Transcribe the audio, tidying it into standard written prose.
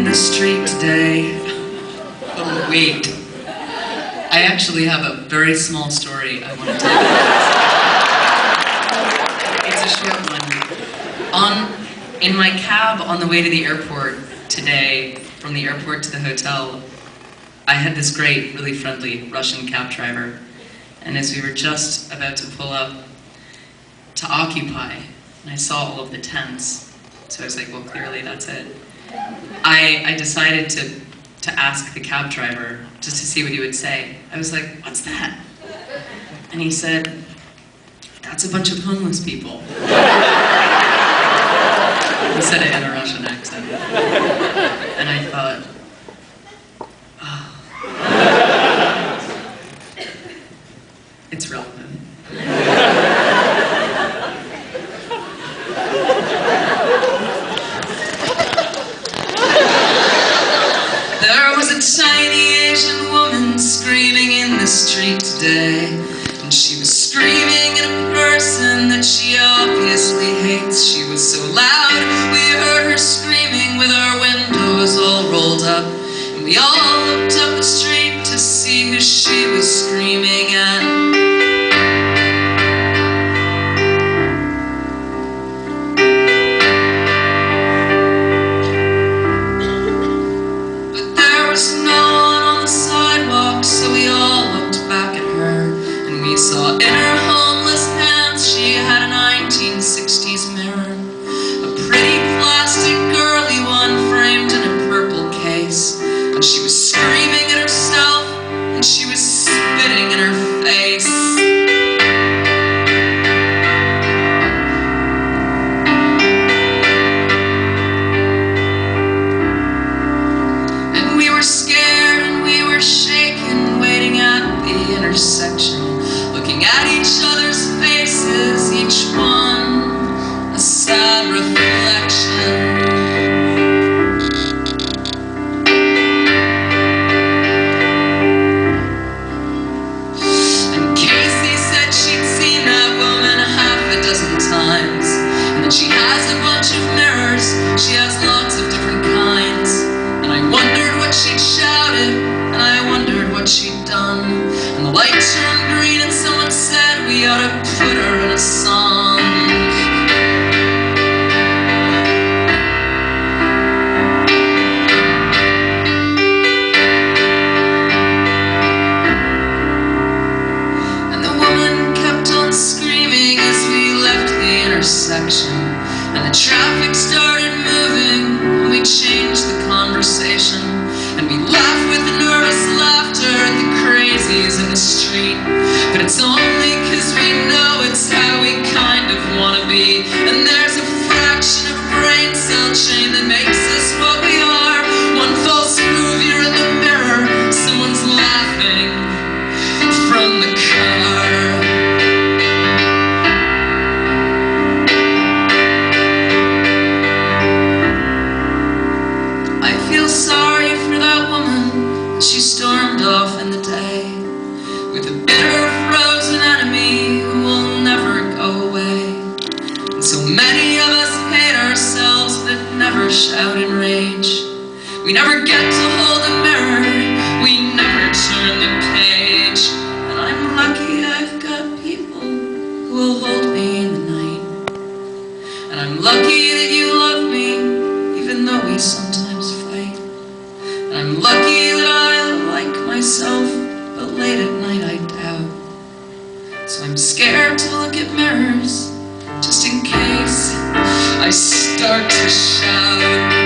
the street today. Oh, wait. I actually have a very small story I want to tell you. It's a short one. In my cab on the way to the airport today, from the airport to the hotel, I had this great, really friendly Russian cab driver. And as we were just about to pull up to Occupy, and I saw all of the tents, so I was like, well, clearly that's it. I decided to ask the cab driver just to see what he would say. I was like, what's that? And he said, that's a bunch of homeless people. He said it in a Russian accent. And I thought, oh. It's relevant. There was a tiny Asian woman screaming in the street today. And she was screaming at a person that she obviously hates. She was so loud, we heard her screaming with our windows all rolled up. And we all looked up the street to see who she was screaming at. We saw in her homeless hands she had a 1960s mirror, a pretty plastic girly one framed in a purple case. And she was screaming at herself, and she was spitting in her face. And we were scared and we were shaken, waiting at the intersection, looking at each other's faces, each one a sad reflection. And Casey said she'd seen that woman half a dozen times, and that she has a bunch of mirrors, she has lots of different kinds. And I wondered what she'd shouted, and I wondered what she'd done. And the light turned green and someone said we ought to put her in a song. And the woman kept on screaming as we left the intersection. And the traffic started moving and we changed the conversation. And we laughed with nervous laughter at the crazies in the street. But it's only 'cause we know it's how we kind of want to be. And there's a fraction of a brain cell chain that makes us what we are. One false move, you're in the mirror, someone's laughing from the car. I feel sorry for that woman. She stormed off in the day with a bitter, frozen enemy who will never go away. And so many of us hate ourselves but never shout in rage. We never get to hold a mirror, we never turn the page. And I'm lucky I've got people who will hold me in the night. And I'm lucky that you love me, even though we sometimes fight. And I'm lucky that I like myself, but late at night I doubt. So I'm scared to look at mirrors, just in case I start to shout.